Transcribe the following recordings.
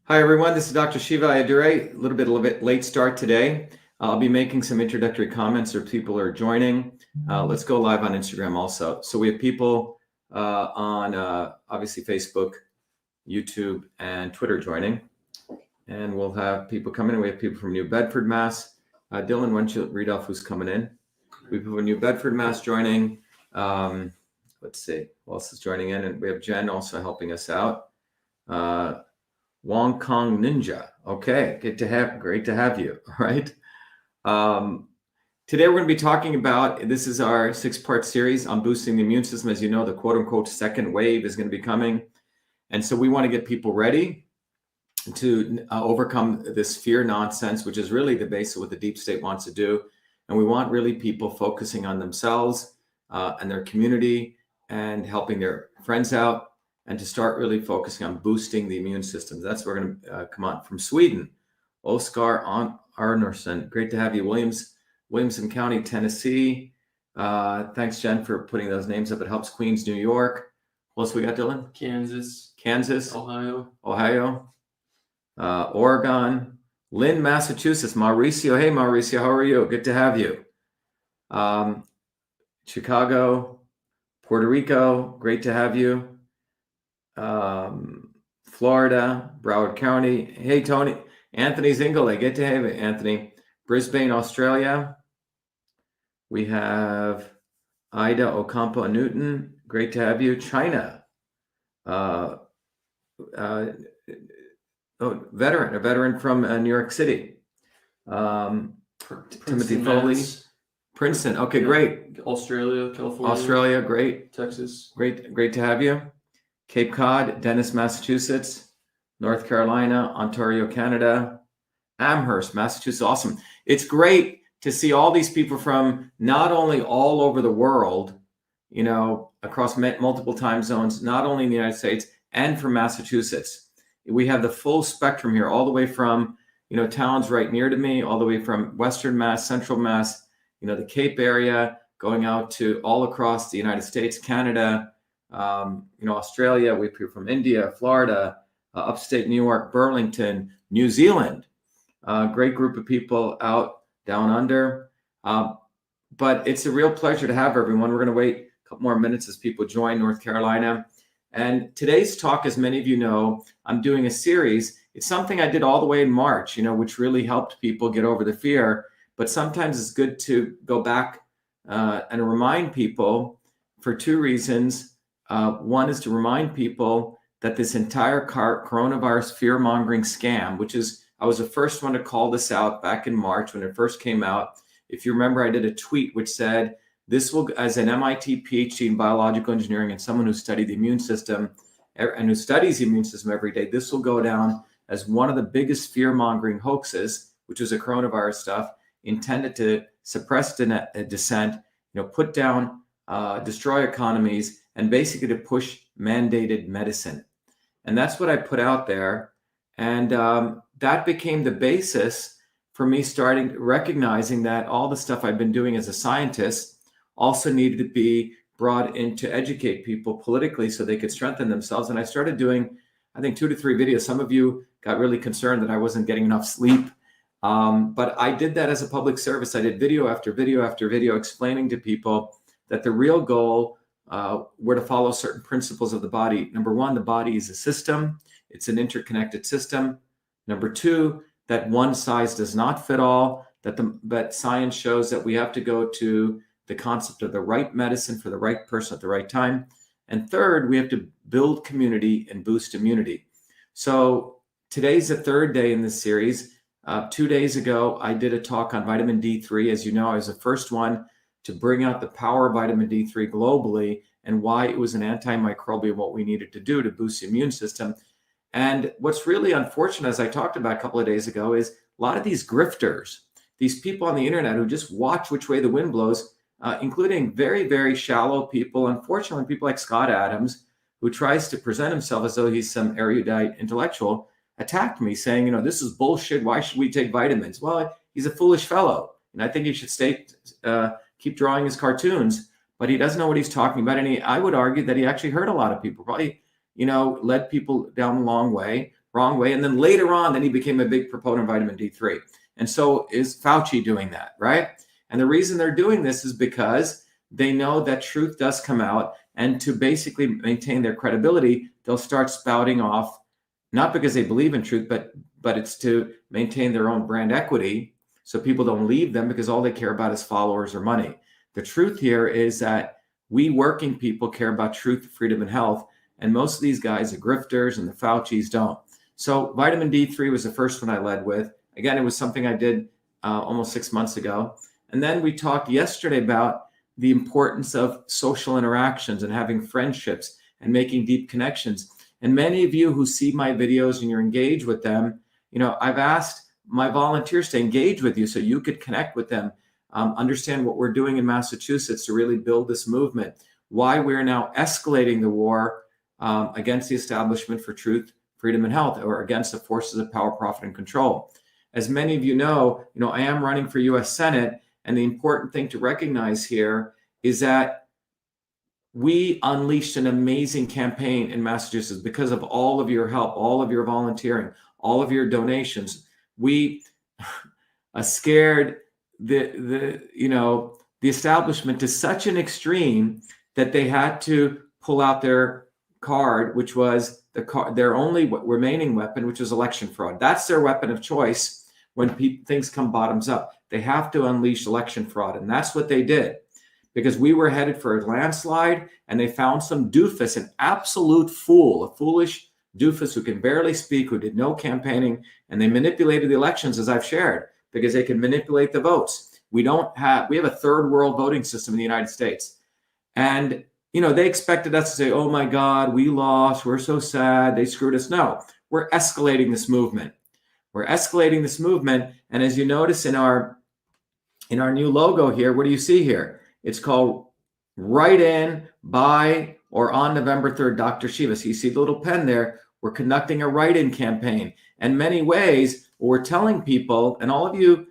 Hi, everyone. This is Dr. Shiva Ayadure. A little bit late start today. I'll be making some introductory comments or people are joining. Let's go live on Instagram also. So we have people on obviously Facebook, YouTube, and Twitter joining. And we'll have people coming in. We have people from New Bedford, Mass. Dylan, why don't you read off who's coming in? We have people from New Bedford, Mass joining. Let's see, who else is joining in? And we have Jen also helping us out. Wong Kong Ninja. Okay, great to have you. All right. Today we're going to be talking about, this is our 6-part series on boosting the immune system. As you know, the quote unquote second wave is going to be coming. And so we want to get people ready to overcome this fear nonsense, which is really the base of what the deep state wants to do. And we want really people focusing on themselves and their community and helping their friends out, and to start really focusing on boosting the immune system. That's where we're going to come on from Sweden. Oskar Arnarsson, great to have you. Williamson County, Tennessee. Thanks, Jen, for putting those names up. It helps. Queens, New York. What else we got, Dylan? Kansas. Ohio. Oregon. Lynn, Massachusetts. Mauricio. Hey, Mauricio, how are you? Good to have you. Chicago. Puerto Rico. Great to have you. Florida, Broward County. Hey, Tony. Anthony Zingale. Good to have you, Anthony. Brisbane, Australia. We have Ida Ocampo Newton. Great to have you. China. A veteran from New York City. Timothy Foley. Mass. Princeton. Okay, great. Australia, California. Australia, great. Texas. Great to have you. Cape Cod, Dennis, Massachusetts, North Carolina, Ontario, Canada, Amherst, Massachusetts. Awesome. It's great to see all these people from not only all over the world, you know, across multiple time zones, not only in the United States, and from Massachusetts. We have the full spectrum here, all the way from, you know, towns right near to me, all the way from Western Mass, Central Mass, you know, the Cape area, going out to all across the United States, Canada, you know, Australia. We have people from India, Florida, upstate New York, Burlington, New Zealand. Great group of people out down under. But it's a real pleasure to have everyone. We're going to wait a couple more minutes as people join North Carolina. And today's talk, as many of you know, I'm doing a series. It's something I did all the way in March, you know, which really helped people get over the fear. But sometimes it's good to go back and remind people for two reasons. One is to remind people that this entire coronavirus fear-mongering scam, which is, I was the first one to call this out back in March when it first came out. If you remember, I did a tweet which said, this will, as an MIT PhD in biological engineering and someone who studied the immune system and who studies the immune system every day, this will go down as one of the biggest fear-mongering hoaxes, which was the coronavirus stuff, intended to suppress dissent, you know, put down, destroy economies, and basically to push mandated medicine. And that's what I put out there. And that became the basis for me recognizing that all the stuff I've been doing as a scientist also needed to be brought in to educate people politically so they could strengthen themselves. And I started doing, I think, 2 to 3 videos. Some of you got really concerned that I wasn't getting enough sleep. But I did that as a public service. I did video after video after video explaining to people that the real goal were to follow certain principles of the body. Number one, the body is a system. It's an interconnected system. Number two, that one size does not fit all, that science shows that we have to go to the concept of the right medicine for the right person at the right time. And third, we have to build community and boost immunity. So today's the third day in this series. 2 days ago, I did a talk on vitamin D3. As you know, I was the first one to bring out the power of vitamin D3 globally and why it was an antimicrobial, what we needed to do to boost the immune system. And what's really unfortunate, as I talked about a couple of days ago, is a lot of these grifters, these people on the internet who just watch which way the wind blows, including very, very shallow people, unfortunately, people like Scott Adams, who tries to present himself as though he's some erudite intellectual, attacked me saying, you know, this is bullshit. Why should we take vitamins? Well, he's a foolish fellow. And I think he should keep drawing his cartoons, but he doesn't know what he's talking about. And I would argue that he actually hurt a lot of people, probably, you know, led people down the long way. wrong way. And then later on, then he became a big proponent of vitamin D3. And so is Fauci doing that, right? And the reason they're doing this is because they know that truth does come out, and to basically maintain their credibility, they'll start spouting off, not because they believe in truth, but it's to maintain their own brand equity, so people don't leave them because all they care about is followers or money. The truth here is that we working people care about truth, freedom, and health, and most of these guys, the grifters and the Faucis, don't. So vitamin D3 was the first one I led with. Again, it was something I did almost 6 months ago. And then we talked yesterday about the importance of social interactions and having friendships and making deep connections. And many of you who see my videos and you're engaged with them, I've asked my volunteers to engage with you so you could connect with them, understand what we're doing in Massachusetts to really build this movement, why we're now escalating the war against the establishment for truth, freedom, and health, or against the forces of power, profit, and control. As many of you know, I am running for U.S. Senate, and the important thing to recognize here is that we unleashed an amazing campaign in Massachusetts because of all of your help, all of your volunteering, all of your donations. We scared the establishment to such an extreme that they had to pull out their card, which was their only remaining weapon, which was election fraud. That's their weapon of choice when things come bottoms up. They have to unleash election fraud, and that's what they did, because we were headed for a landslide, and they found some doofus, an absolute fool, a foolish doofus who can barely speak, who did no campaigning, and they manipulated the elections, as I've shared, because they can manipulate the votes. We have a third world voting system in the United States. And, they expected us to say, oh my God, we lost, we're so sad, they screwed us. No, we're escalating this movement. We're escalating this movement. And as you notice in our new logo here, what do you see here? It's called Write In by or on November 3rd, Dr. Shiva. So you see the little pen there. We're conducting a write-in campaign. In many ways, we're telling people, and all of you,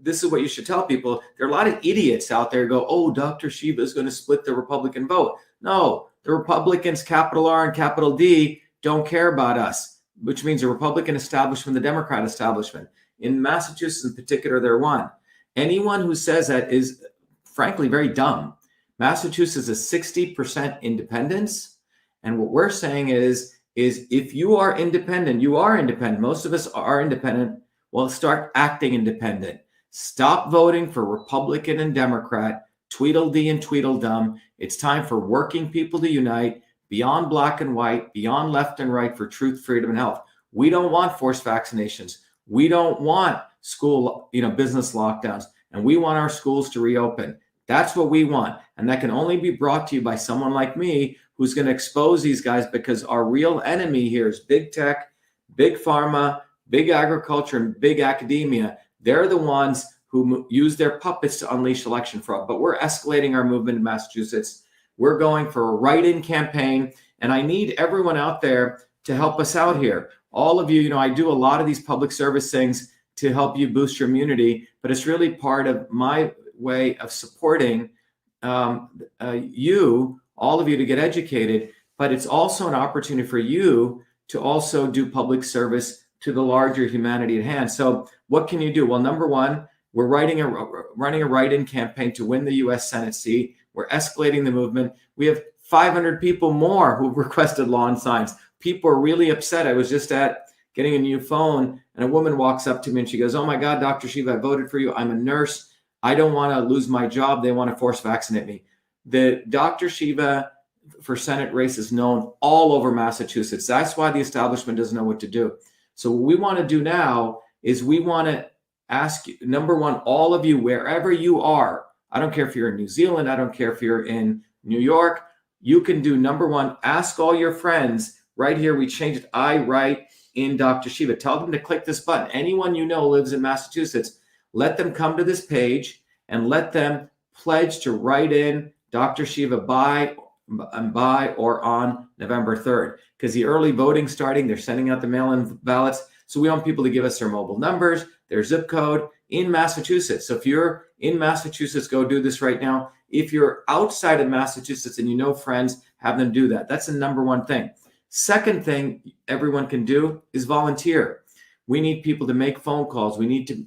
this is what you should tell people. There are a lot of idiots out there who go, oh, Dr. Shiva is going to split the Republican vote. No, the Republicans, capital R and capital D, don't care about us, which means the Republican establishment, the Democrat establishment. In Massachusetts in particular, they're one. Anyone who says that is, frankly, very dumb. Massachusetts is 60% independence. And what we're saying is if you are independent, you are independent. Most of us are independent. Well, start acting independent. Stop voting for Republican and Democrat, Tweedledee and Tweedledum. It's time for working people to unite beyond black and white, beyond left and right, for truth, freedom, and health. We don't want forced vaccinations. We don't want school, business lockdowns, and we want our schools to reopen. That's what we want. And that can only be brought to you by someone like me who's going to expose these guys, because our real enemy here is big tech, big pharma, big agriculture, and big academia. They're the ones who use their puppets to unleash election fraud. But we're escalating our movement in Massachusetts. We're going for a write-in campaign. And I need everyone out there to help us out here. All of you, I do a lot of these public service things to help you boost your immunity, but it's really part of my way of supporting you, all of you, to get educated. But it's also an opportunity for you to also do public service to the larger humanity at hand. So what can you do? Well, number one, we're running a write-in campaign to win the U.S. Senate seat. We're escalating the movement. We have 500 people more who requested lawn signs. People are really upset. I was just getting a new phone, and a woman walks up to me and she goes, oh my God, Dr. Shiva, I voted for you. I'm a nurse. I don't want to lose my job. They want to force vaccinate me. The Dr. Shiva for Senate race is known all over Massachusetts. That's why the establishment doesn't know what to do. So what we want to do now is we want to ask you, number one, all of you, wherever you are, I don't care if you're in New Zealand, I don't care if you're in New York, you can do, number one, ask all your friends. Right here, we changed it. I write in Dr. Shiva. Tell them to click this button. Anyone you know lives in Massachusetts, let them come to this page and let them pledge to write in Dr. Shiva by or on November 3rd. Because the early voting starting, they're sending out the mail-in ballots. So we want people to give us their mobile numbers, their zip code in Massachusetts. So if you're in Massachusetts, go do this right now. If you're outside of Massachusetts and you know friends, have them do that. That's the number one thing. Second thing everyone can do is volunteer. We need people to make phone calls. We need to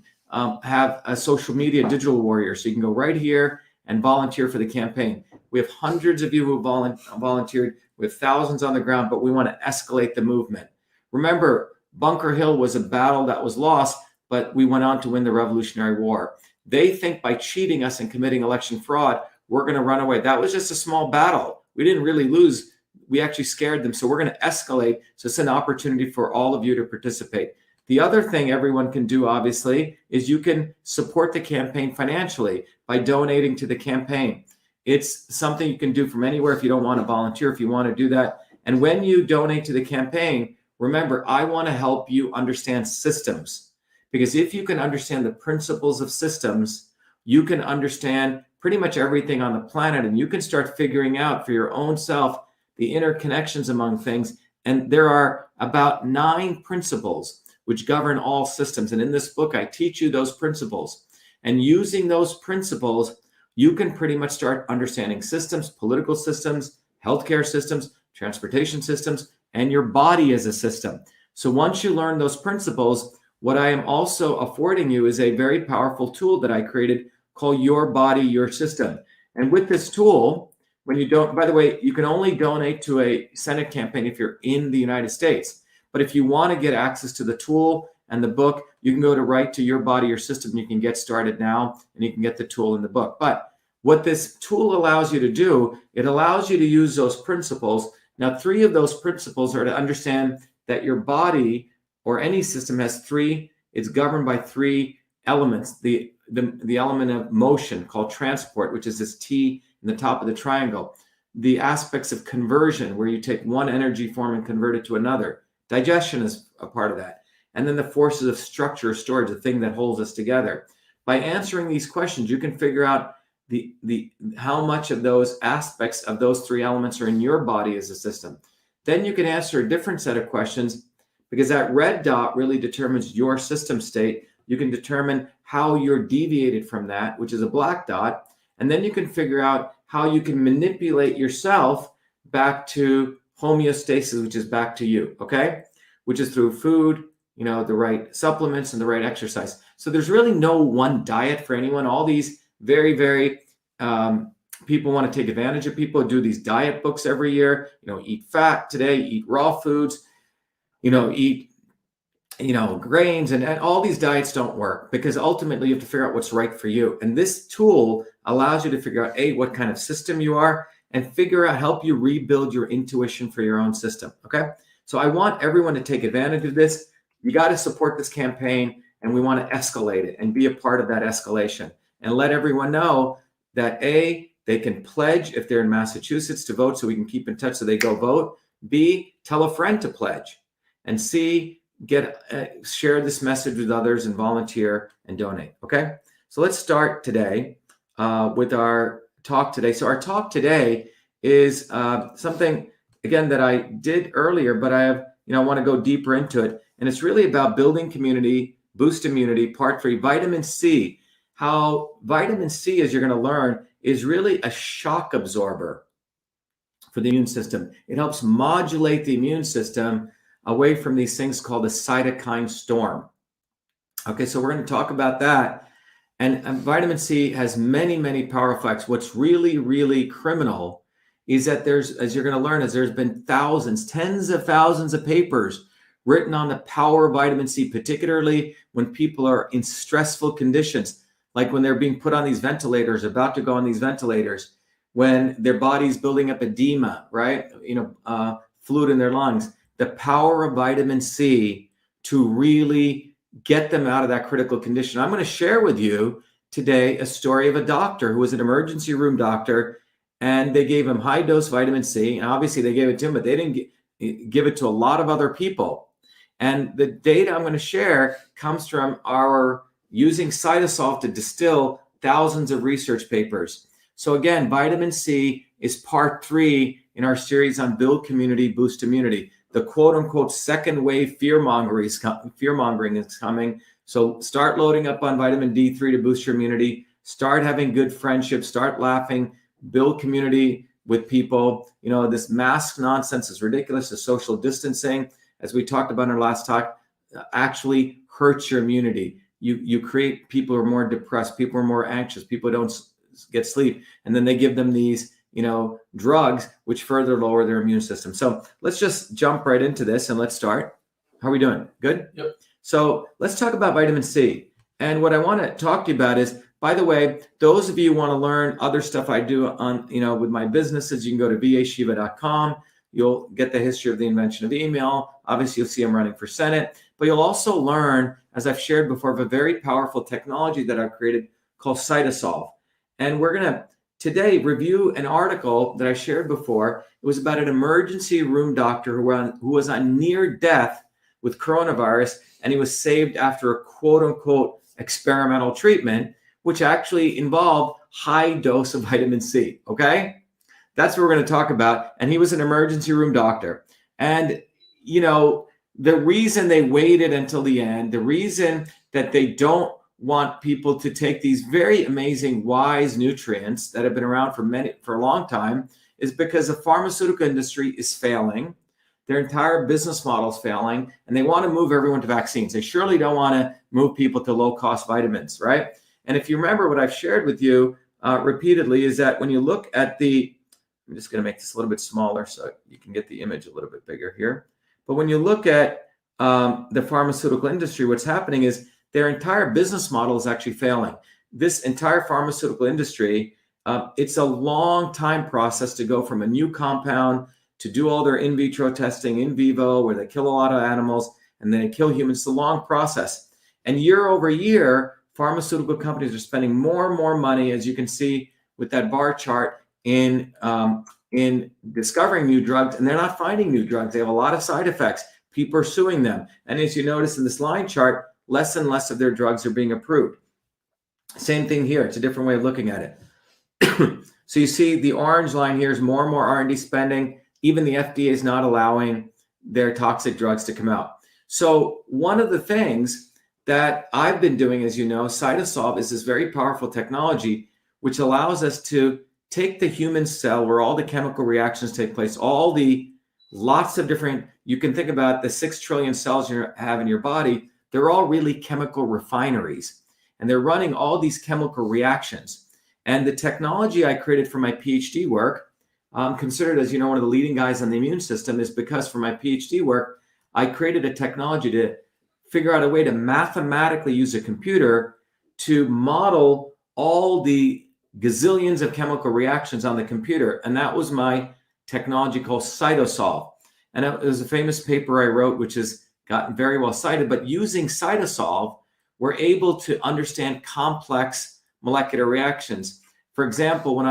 have a social media digital warrior. So you can go right here and volunteer for the campaign. We have hundreds of you who volunteered. We have thousands on the ground, but we want to escalate the movement. Remember, Bunker Hill was a battle that was lost, but we went on to win the Revolutionary War. They think by cheating us and committing election fraud, we're going to run away. That was just a small battle. We didn't really lose. We actually scared them. So we're going to escalate. So it's an opportunity for all of you to participate. The other thing everyone can do, obviously, is you can support the campaign financially by donating to the campaign. It's something you can do from anywhere if you don't want to volunteer, if you want to do that. And when you donate to the campaign, remember, I want to help you understand systems. Because if you can understand the principles of systems, you can understand pretty much everything on the planet, and you can start figuring out for your own self the interconnections among things. And there are about 9 principles which govern all systems. And in this book, I teach you those principles. And using those principles, you can pretty much start understanding systems, political systems, healthcare systems, transportation systems, and your body as a system. So once you learn those principles, what I am also affording you is a very powerful tool that I created called Your Body, Your System. And with this tool, when you don't, by the way, you can only donate to a Senate campaign if you're in the United States. But if you want to get access to the tool and the book, you can go to Right to Your Body, Your System. You can get started now, and you can get the tool in the book. But what this tool allows you to do, it allows you to use those principles. Now, 3 of those principles are to understand that your body or any system has 3, it's governed by 3 elements. The element of motion called transport, which is this T in the top of the triangle. The aspects of conversion, where you take one energy form and convert it to another. Digestion is a part of that. And then the forces of structure, storage, the thing that holds us together. By answering these questions, you can figure out how much of those aspects of those 3 elements are in your body as a system. Then you can answer a different set of questions, because that red dot really determines your system state. You can determine how you're deviated from that, which is a black dot. And then you can figure out how you can manipulate yourself back to homeostasis, which is back to you, okay? Which is through food, the right supplements and the right exercise. So there's really no one diet for anyone. All these very, very people want to take advantage of people, do these diet books every year, eat fat today, eat raw foods, eat grains, and all these diets don't work, because ultimately you have to figure out what's right for you. And this tool allows you to figure out, what kind of system you are, and help you rebuild your intuition for your own system. Okay. So I want everyone to take advantage of this. You got to support this campaign, and we want to escalate it and be a part of that escalation, and let everyone know that they can pledge if they're in Massachusetts to vote, so we can keep in touch so they go vote. B, tell a friend to pledge. And C, share this message with others and volunteer and donate. Okay. So let's start today with our talk today. So our talk today is something, again, that I did earlier, but I want to go deeper into it. And it's really about building community, boost immunity, part 3, vitamin C. How vitamin C, as you're going to learn, is really a shock absorber for the immune system. It helps modulate the immune system away from these things called the cytokine storm. Okay, so we're going to talk about that. And vitamin C has many, many powerful effects. What's really, really criminal is that as you're going to learn, there's been tens of thousands of papers written on the power of vitamin C, particularly when people are in stressful conditions, like when they're being put on these ventilators, about to go on these ventilators, when their body's building up edema, right? Fluid in their lungs. The power of vitamin C to really get them out of that critical condition. I'm going to share with you today a story of a doctor who was an emergency room doctor, and they gave him high dose vitamin C. And obviously they gave it to him, but they didn't give it to a lot of other people. And the data I'm going to share comes from our using CytoSolve to distill thousands of research papers. So again, vitamin C is part 3 in our series on build community, boost immunity. The quote unquote second wave fear mongering is coming. So start loading up on vitamin D3 to boost your immunity. Start having good friendships. Start laughing. Build community. with people. You know, this mask nonsense is ridiculous. The social distancing, as we talked about in our last talk, actually hurts your immunity. You create people who are more depressed, people who are more anxious, people who don't get sleep, and then they give them these, you know, drugs which further lower their immune system. So let's just jump right into this and let's start. How are we doing? Good? Yep. So let's talk about vitamin C. And what I want to talk to you about is, by the way, those of you who want to learn other stuff I do on, you know, with my businesses, you can go to vashiva.com. You'll get the history of the invention of email. Obviously, you'll see I'm running for Senate, but you'll also learn, as I've shared before, of a very powerful technology that I've created called CytoSolve. And we're going to today review an article that I shared before. It was about an emergency room doctor who was on near death with coronavirus, and he was saved after a quote unquote experimental treatment, which actually involved high dose of vitamin C. Okay. That's what we're going to talk about. And he was an emergency room doctor. And, you know, the reason they waited until the end, the reason that they don't want people to take these very amazing, wise nutrients that have been around for a long time is because the pharmaceutical industry is failing. Their entire business model is failing, and they want to move everyone to vaccines. They surely don't want to move people to low-cost vitamins, right? And if you remember what I've shared with you repeatedly is that when you look at I'm just going to make this a little bit smaller so you can get the image a little bit bigger here. But when you look at the pharmaceutical industry, what's happening is their entire business model is actually failing. This entire pharmaceutical industry, it's a long time process to go from a new compound to do all their in vitro testing in vivo, where they kill a lot of animals and then they kill humans. It's a long process. And year over year, pharmaceutical companies are spending more and more money, as you can see with that bar chart, in discovering new drugs, and they're not finding new drugs. They have a lot of side effects. People are suing them. And as you notice in this line chart, less and less of their drugs are being approved. Same thing here. It's a different way of looking at it. So you see the orange line here is more and more R&D spending. Even the FDA is not allowing their toxic drugs to come out. So one of the things that I've been doing, as you know, CytoSolve is this very powerful technology which allows us to take the human cell where all the chemical reactions take place, lots of different, you can think about the 6 trillion cells you have in your body, they're all really chemical refineries, and they're running all these chemical reactions. And the technology I created for my PhD work, I'm considered, as you know, one of the leading guys on the immune system, is because for my PhD work, I created a technology to figure out a way to mathematically use a computer to model all the gazillions of chemical reactions on the computer. And that was my technology called CytoSolve. And it was a famous paper I wrote, which has gotten very well cited. But using CytoSolve, we're able to understand complex molecular reactions. For example,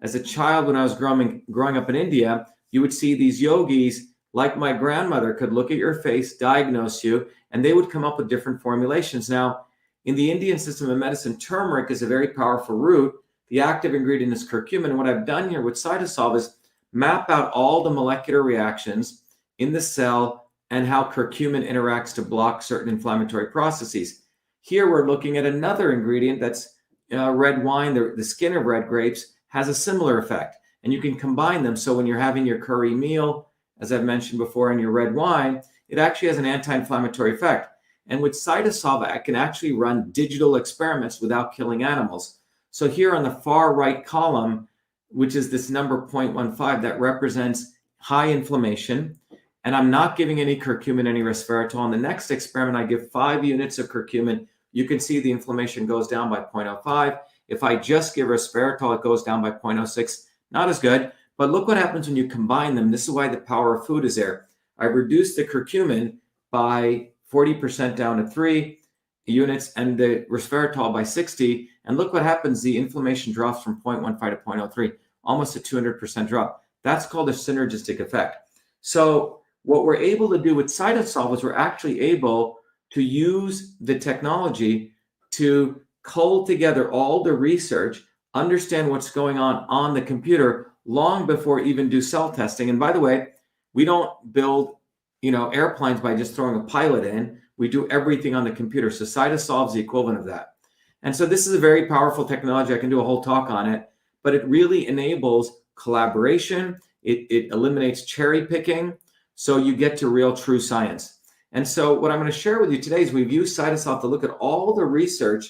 as a child, when I was growing up in India, you would see these yogis, like my grandmother, could look at your face, diagnose you, and they would come up with different formulations. Now, in the Indian system of medicine, turmeric is a very powerful root. The active ingredient is curcumin. And what I've done here with CytoSolve is map out all the molecular reactions in the cell and how curcumin interacts to block certain inflammatory processes. Here we're looking at another ingredient that's red wine. The skin of red grapes has a similar effect. And you can combine them. So when you're having your curry meal, as I've mentioned before, in your red wine, it actually has an anti-inflammatory effect. And with CytoSolve, I can actually run digital experiments without killing animals. So here on the far right column, which is this number 0.15, that represents high inflammation. And I'm not giving any curcumin, any resveratrol. On the next experiment, I give 5 units of curcumin. You can see the inflammation goes down by 0.05. If I just give resveratrol, it goes down by 0.06. Not as good. But look what happens when you combine them. This is why the power of food is there. I reduced the curcumin by 40% down to 3 units and the resveratrol by 60. And look what happens. The inflammation drops from 0.15 to 0.03, almost a 200% drop. That's called a synergistic effect. So what we're able to do with CytoSolve is we're actually able to use the technology to cull together all the research, understand what's going on the computer long before even do cell testing. And by the way, we don't build, airplanes by just throwing a pilot in. We do everything on the computer. So CytoSolve is the equivalent of that. And so this is a very powerful technology. I can do a whole talk on it, but it really enables collaboration. It eliminates cherry picking. So you get to real true science. And so what I'm going to share with you today is we've used CytoSolve to look at all the research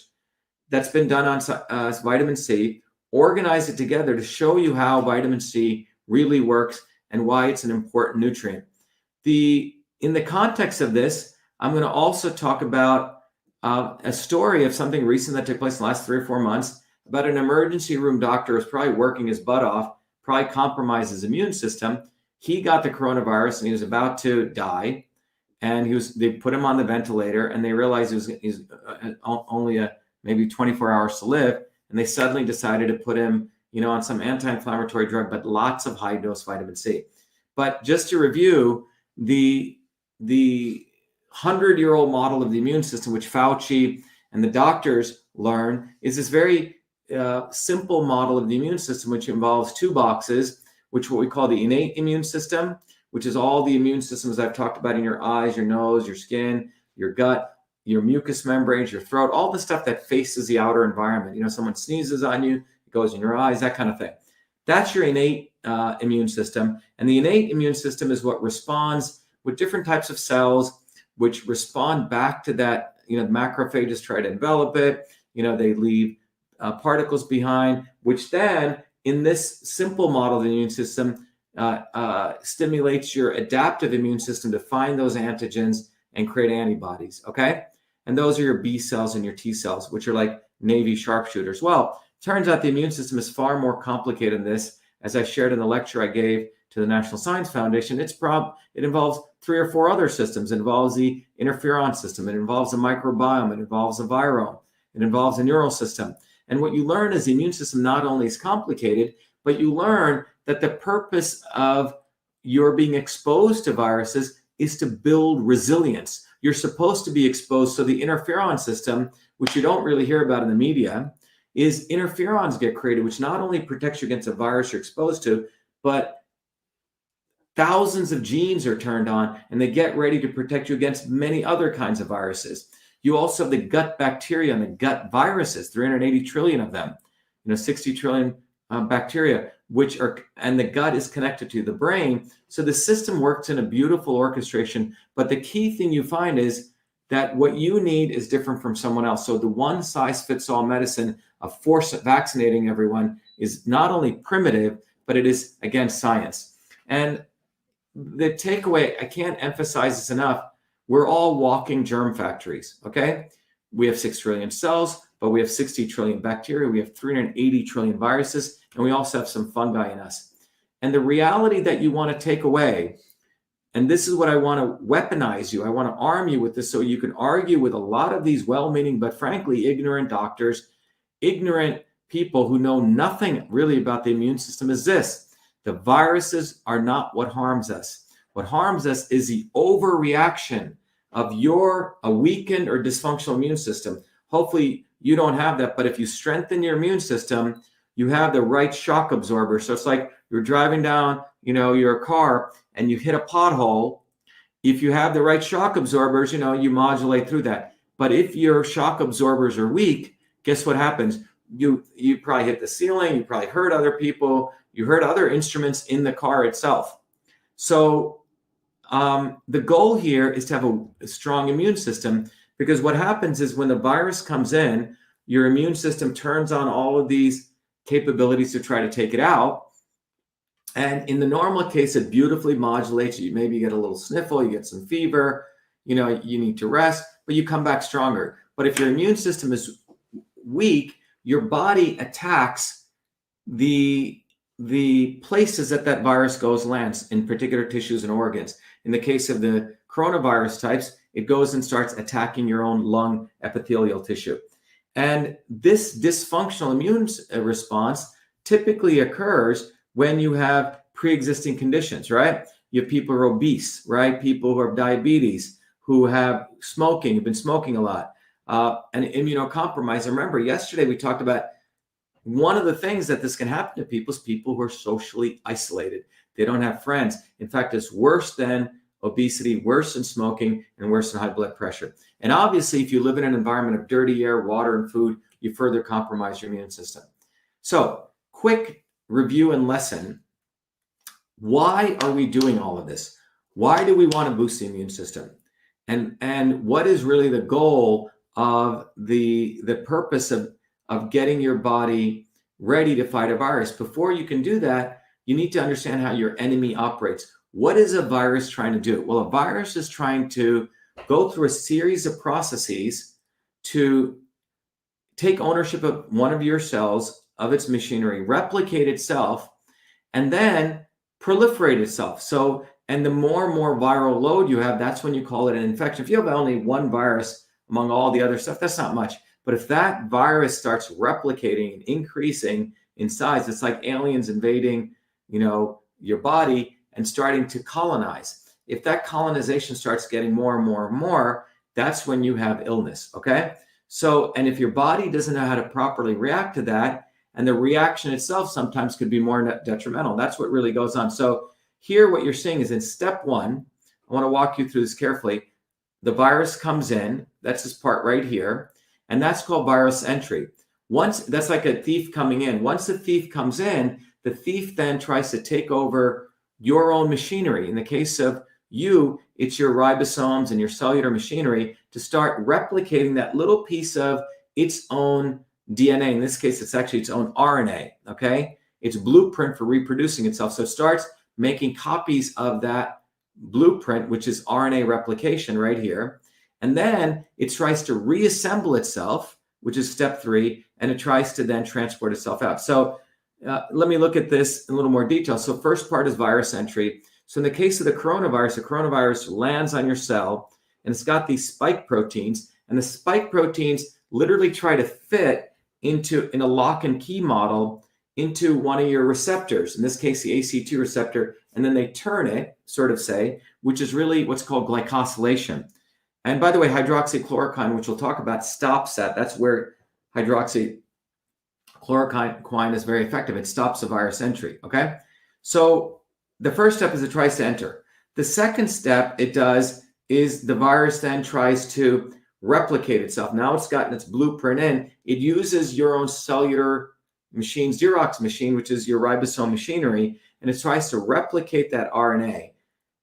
that's been done on vitamin C, organize it together to show you how vitamin C really works and why it's an important nutrient. In the context of this, I'm going to also talk about a story of something recent that took place in the last 3 or 4 months about an emergency room doctor who's probably working his butt off, probably compromised his immune system. He got the coronavirus and he was about to die. And they put him on the ventilator and they realized he's only maybe 24 hours to live. And they suddenly decided to put him, on some anti-inflammatory drug, but lots of high dose vitamin C. But just to review, the 100-year-old model of the immune system, which Fauci and the doctors learn, is this very simple model of the immune system, which involves 2 boxes, which what we call the innate immune system, which is all the immune systems I've talked about in your eyes, your nose, your skin, your gut, your mucous membranes, your throat, all the stuff that faces the outer environment. Someone sneezes on you, it goes in your eyes, that kind of thing. That's your innate immune system. And the innate immune system is what responds with different types of cells, which respond back to that. Macrophages try to envelop it. They leave particles behind, which then, in this simple model of the immune system, stimulates your adaptive immune system to find those antigens and create antibodies, okay? And those are your B cells and your T cells, which are like Navy sharpshooters. Well, turns out the immune system is far more complicated than this. As I shared in the lecture I gave to the National Science Foundation, it involves 3 or 4 other systems. It involves the interferon system. It involves the microbiome. It involves the virome. It involves the neural system. And what you learn is the immune system not only is complicated, but you learn that the purpose of your being exposed to viruses is to build resilience. You're supposed to be exposed. So the interferon system, which you don't really hear about in the media, is interferons get created, which not only protects you against a virus you're exposed to, but thousands of genes are turned on and they get ready to protect you against many other kinds of viruses. You also have the gut bacteria and the gut viruses, 380 trillion of them, 60 trillion bacteria, and the gut is connected to the brain. So the system works in a beautiful orchestration. But the key thing you find is that what you need is different from someone else. So the one size fits all medicine of force vaccinating everyone is not only primitive, but it is against science. And the takeaway, I can't emphasize this enough, we're all walking germ factories, okay? We have 6 trillion cells, but we have 60 trillion bacteria, we have 380 trillion viruses, and we also have some fungi in us. And the reality that you want to take away, and this is what I want to weaponize you, I want to arm you with this so you can argue with a lot of these well-meaning, but frankly, ignorant doctors, ignorant people who know nothing really about the immune system, is this: the viruses are not what harms us. What harms us is the overreaction of a weakened or dysfunctional immune system. Hopefully you don't have that, but if you strengthen your immune system, you have the right shock absorber. So it's like you're driving down, your car and you hit a pothole. If you have the right shock absorbers, you modulate through that. But if your shock absorbers are weak, guess what happens? You probably hit the ceiling, you probably hurt other people, you hurt other instruments in the car itself. So the goal here is to have a strong immune system, because what happens is when the virus comes in, your immune system turns on all of these capabilities to try to take it out. And in the normal case, it beautifully modulates. You maybe get a little sniffle, you get some fever, you need to rest, but you come back stronger. But if your immune system is weak, your body attacks the places that virus lands in particular tissues and organs. In the case of the coronavirus types, it goes and starts attacking your own lung epithelial tissue. And this dysfunctional immune response typically occurs when you have pre-existing conditions, right? You have people who are obese, right? People who have diabetes, who have smoking, have been smoking a lot, and immunocompromised. Remember, yesterday we talked about one of the things that this can happen to people is people who are socially isolated. They don't have friends. In fact, it's worse than obesity, worse than smoking, and worse than high blood pressure. And obviously, if you live in an environment of dirty air, water, and food, you further compromise your immune system. So, quick review and lesson, why are we doing all of this? Why do we want to boost the immune system? And what is really the goal of the purpose of getting your body ready to fight a virus? Before you can do that, you need to understand how your enemy operates. What is a virus trying to do? Well, a virus is trying to go through a series of processes to take ownership of one of your cells, of its machinery, replicate itself, and then proliferate itself. So, and the more and more viral load you have, that's when you call it an infection. If you have only one virus among all the other stuff, that's not much. But if that virus starts replicating and increasing in size, it's like aliens invading, your body and starting to colonize. If that colonization starts getting more and more and more, that's when you have illness, okay? So, and if your body doesn't know how to properly react to that, and the reaction itself sometimes could be more detrimental. That's what really goes on. So here, what you're seeing is in step one, I want to walk you through this carefully. The virus comes in, that's this part right here, and that's called virus entry. Once, that's like a thief coming in. Once the thief comes in, the thief then tries to take over your own machinery. In the case of you, it's your ribosomes and your cellular machinery to start replicating that little piece of its own DNA. In this case, it's actually its own RNA, okay? Its blueprint for reproducing itself. So it starts making copies of that blueprint, which is RNA replication right here. And then it tries to reassemble itself, which is step 3, and it tries to then transport itself out. So let me look at this in a little more detail. So first part is virus entry. So in the case of the coronavirus lands on your cell, and it's got these spike proteins, and the spike proteins literally try to fit in a lock and key model into one of your receptors, in this case, the ACE2 receptor, and then they turn it, sort of say, which is really what's called glycosylation. And by the way, hydroxychloroquine, which we'll talk about, stops that. That's where hydroxychloroquine is very effective. It stops the virus entry, okay? So the first step is it tries to enter. The second step it does is the virus then tries to replicate itself. Now it's gotten its blueprint in. It uses your own cellular machine, Xerox machine, which is your ribosome machinery, and it tries to replicate that RNA.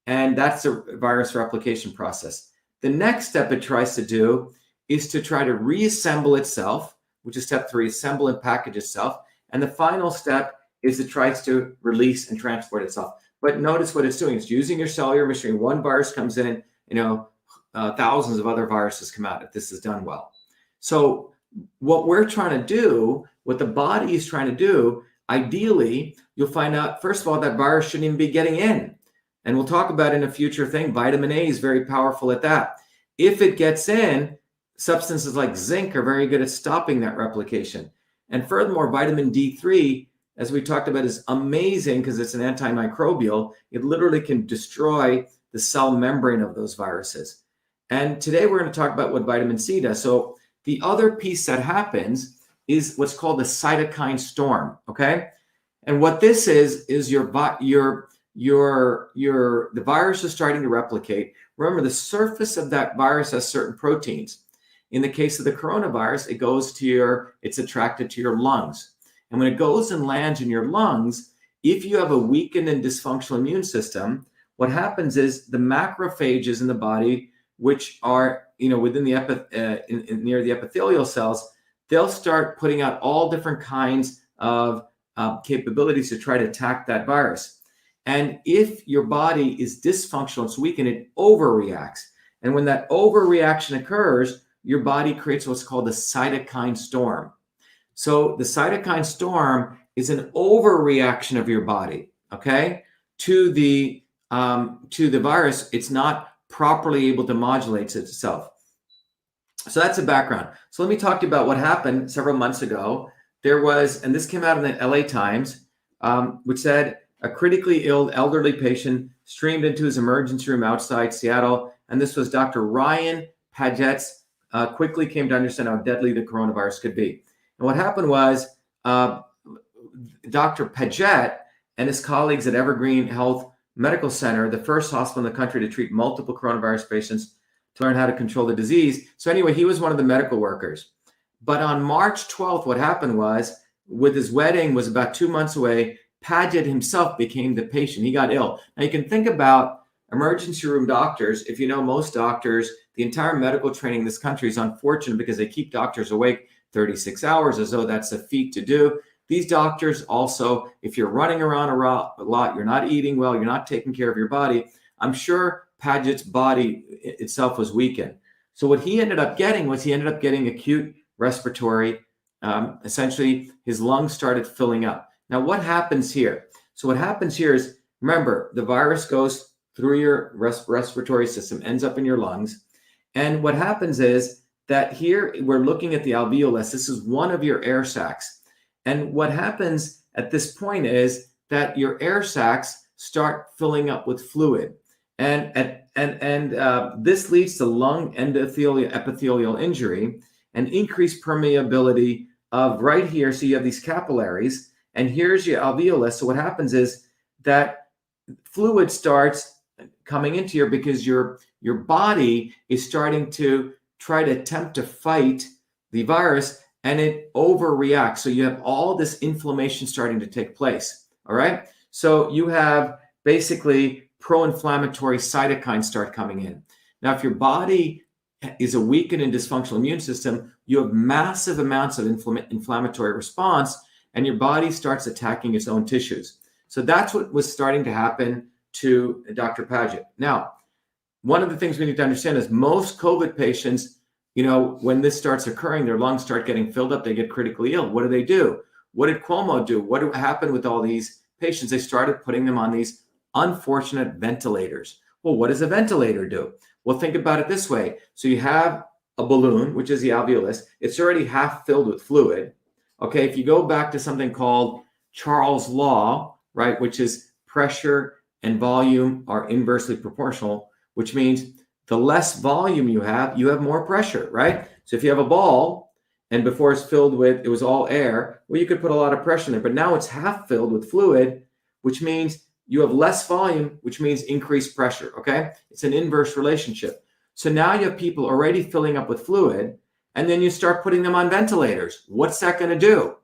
And that's the virus replication process. The next step it tries to do is to try to reassemble itself, which is step 3, assemble and package itself. And the final step is it tries to release and transport itself. But notice what it's doing. It's using your cellular machinery. One virus comes in, thousands of other viruses come out if this is done well. So what we're trying to do, what the body is trying to do, ideally, you'll find out, first of all, that virus shouldn't even be getting in. And we'll talk about in a future thing, vitamin A is very powerful at that. If it gets in, substances like zinc are very good at stopping that replication. And furthermore, vitamin D3, as we talked about, is amazing because it's an antimicrobial. It literally can destroy the cell membrane of those viruses. And today we're going to talk about what vitamin C does. So the other piece that happens is what's called the cytokine storm, okay? And what this is the virus is starting to replicate. Remember, the surface of that virus has certain proteins. In the case of the coronavirus, it's attracted to your lungs. And when it goes and lands in your lungs, if you have a weakened and dysfunctional immune system, what happens is the macrophages in the body, which are within the near the epithelial cells, they'll start putting out all different kinds of capabilities to try to attack that virus. And if your body is dysfunctional, it's weakened, it overreacts. And when that overreaction occurs, your body creates what's called a cytokine storm. So the cytokine storm is an overreaction of your body, okay, to the virus. It's not properly able to modulate itself. So that's the background. So let me talk to you about what happened several months ago. There was, and this came out in the LA Times, which said a critically ill elderly patient streamed into his emergency room outside Seattle. And this was Dr. Ryan Paget's, quickly came to understand how deadly the coronavirus could be. And what happened was Dr. Paget and his colleagues at Evergreen Health Medical Center, the first hospital in the country to treat multiple coronavirus patients, to learn how to control the disease. So anyway, he was one of the medical workers. But on March 12th, what happened was with his wedding was about 2 months away, Paget himself became the patient. He got ill. Now you can think about emergency room doctors. If you know most doctors, the entire medical training in this country is unfortunate because they keep doctors awake 36 hours as though that's a feat to do. These doctors also, if you're running around a lot, you're not eating well, you're not taking care of your body, I'm sure Paget's body itself was weakened. So what he ended up getting was acute respiratory, essentially his lungs started filling up. Now what happens here? So what happens here is, remember, the virus goes through your respiratory system, ends up in your lungs. And what happens is that here we're looking at the alveolus. This is one of your air sacs. And what happens at this point is that your air sacs start filling up with fluid. And this leads to lung epithelial injury and increased permeability of right here. So you have these capillaries, and here's your alveolus. So what happens is that fluid starts coming into here because your body is starting to try to attempt to fight the virus, and it overreacts. So you have all this inflammation starting to take place. All right. So you have basically pro-inflammatory cytokines start coming in. Now, if your body is a weakened and dysfunctional immune system, you have massive amounts of inflammatory response, and your body starts attacking its own tissues. So that's what was starting to happen to Dr. Paget. Now, one of the things we need to understand is most COVID patients, when this starts occurring, their lungs start getting filled up, they get critically ill. What do? What did Cuomo do? What happened with all these patients? They started putting them on these unfortunate ventilators. Well, what does a ventilator do? Well, think about it this way. So you have a balloon, which is the alveolus. It's already half filled with fluid. Okay, if you go back to something called Charles' law, right, which is pressure and volume are inversely proportional, which means the less volume you have more pressure, right? So if you have a ball and before it's filled with, it was all air, well, you could put a lot of pressure in there, but now it's half filled with fluid, which means you have less volume, which means increased pressure, okay? It's an inverse relationship. So now you have people already filling up with fluid, and then you start putting them on ventilators. What's that going to do?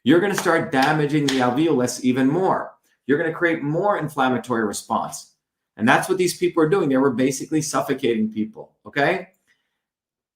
You're going to start damaging the alveolus even more. You're going to create more inflammatory response. And that's what these people are doing. They were basically suffocating people, okay?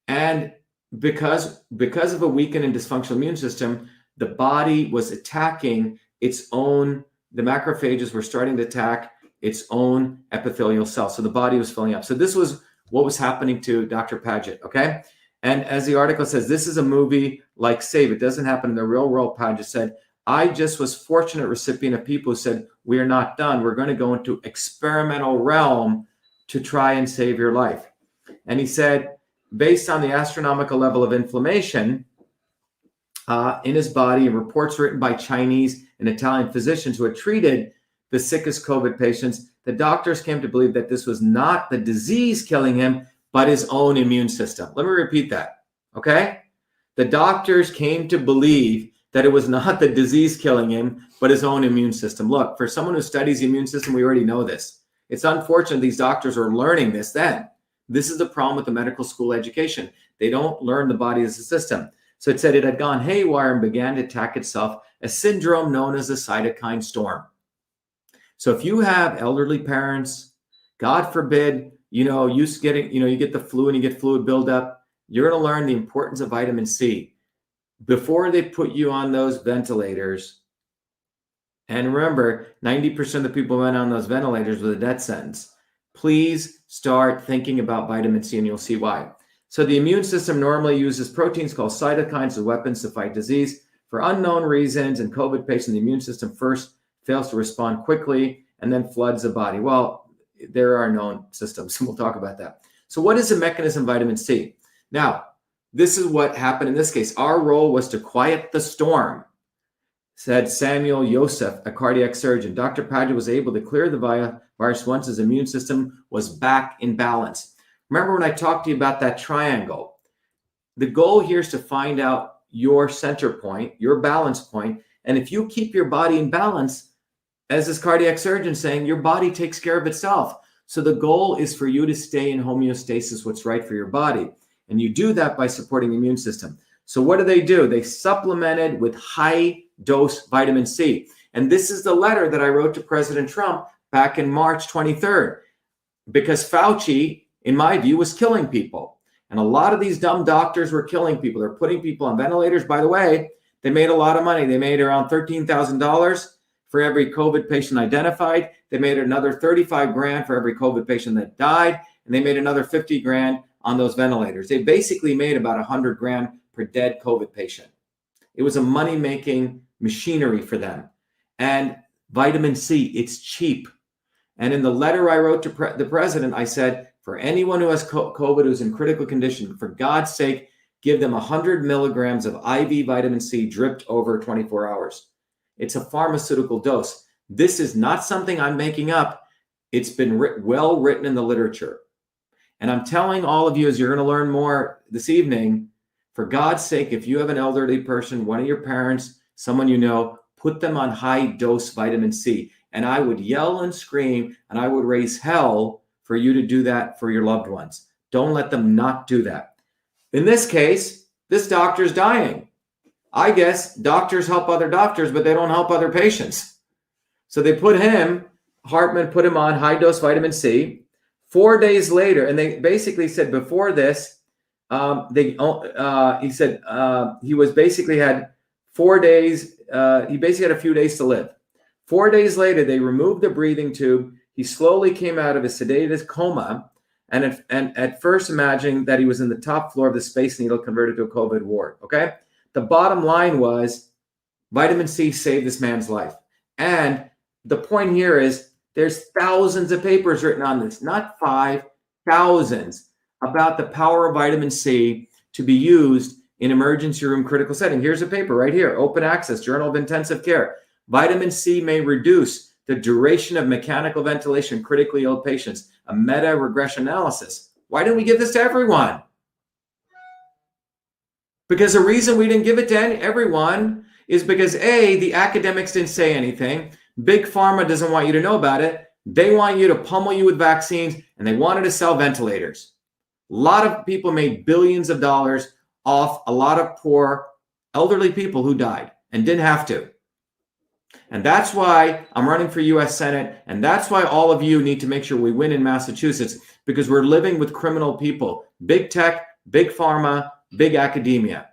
And because of a weakened and dysfunctional immune system, the body was attacking its own, the macrophages were starting to attack its own epithelial cells. So the body was filling up. So this was what was happening to Dr. Paget, okay? And as the article says, this is a movie like Save. It doesn't happen in the real world. Paget said, I just was fortunate recipient of people who said, we are not done. We're going to go into experimental realm to try and save your life. And he said, based on the astronomical level of inflammation in his body, and reports written by Chinese and Italian physicians who had treated the sickest COVID patients, the doctors came to believe that this was not the disease killing him, but his own immune system. Let me repeat that, okay? The doctors came to believe that it was not the disease killing him, but his own immune system. Look, for someone who studies the immune system, we already know this. It's unfortunate these doctors are learning this then. This is the problem with the medical school education. They don't learn the body as a system. So it said it had gone haywire and began to attack itself, a syndrome known as the cytokine storm. So if you have elderly parents, God forbid, you get the flu and you get fluid buildup, you're going to learn the importance of vitamin C. Before they put you on those ventilators, and remember, 90% of the people who went on those ventilators with a death sentence, please start thinking about vitamin C and you'll see why. So the immune system normally uses proteins called cytokines as weapons to fight disease. For unknown reasons, in COVID patients, the immune system first fails to respond quickly and then floods the body. Well, there are known systems, and we'll talk about that. So what is the mechanism of vitamin C? Now, this is what happened in this case. Our role was to quiet the storm, said Samuel Yosef, a cardiac surgeon. Dr. Paget was able to clear the virus once his immune system was back in balance. Remember when I talked to you about that triangle? The goal here is to find out your center point, your balance point. And if you keep your body in balance, as this cardiac surgeon saying, your body takes care of itself. So the goal is for you to stay in homeostasis, what's right for your body. And you do that by supporting the immune system. So what do? They supplemented with high dose vitamin C. And this is the letter that I wrote to President Trump back in March 23rd, because Fauci, in my view, was killing people. And a lot of these dumb doctors were killing people. They're putting people on ventilators. By the way, they made a lot of money. They made around $13,000 for every COVID patient identified. They made another 35 grand for every COVID patient that died. And they made another 50 grand on those ventilators. They basically made about 100 grand per dead COVID patient. It was a money-making machinery for them. And vitamin C, it's cheap. And in the letter I wrote to the president, I said, for anyone who has COVID who's in critical condition, for God's sake, give them 100 milligrams of IV vitamin C dripped over 24 hours. It's a pharmaceutical dose. This is not something I'm making up. It's been well written in the literature. And I'm telling all of you, as you're going to learn more this evening, for God's sake, if you have an elderly person, one of your parents, someone you know, put them on high dose vitamin C. And I would yell and scream, and I would raise hell for you to do that for your loved ones. Don't let them not do that. In this case, this doctor's dying. I guess doctors help other doctors, but they don't help other patients. So they put him, Hartman put him on high dose vitamin C. 4 days later, and they basically said before this, he said he was basically had 4 days. He basically had a few days to live. 4 days later, they removed the breathing tube. He slowly came out of his sedated coma, and at first imagining that he was in the top floor of the Space Needle converted to a COVID ward. Okay, the bottom line was vitamin C saved this man's life, and the point here is there's thousands of papers written on this, not 5, thousands, about the power of vitamin C to be used in emergency room critical setting. Here's a paper right here, open access, Journal of Intensive Care. Vitamin C may reduce the duration of mechanical ventilation in critically ill patients, a meta-regression analysis. Why didn't we give this to everyone? Because the reason we didn't give it to everyone is because A, the academics didn't say anything. Big Pharma doesn't want you to know about it. They want you to pummel you with vaccines, and they wanted to sell ventilators. A lot of people made billions of dollars off a lot of poor elderly people who died and didn't have to. And that's why I'm running for US Senate. And that's why all of you need to make sure we win in Massachusetts, because we're living with criminal people, big tech, big pharma, big academia.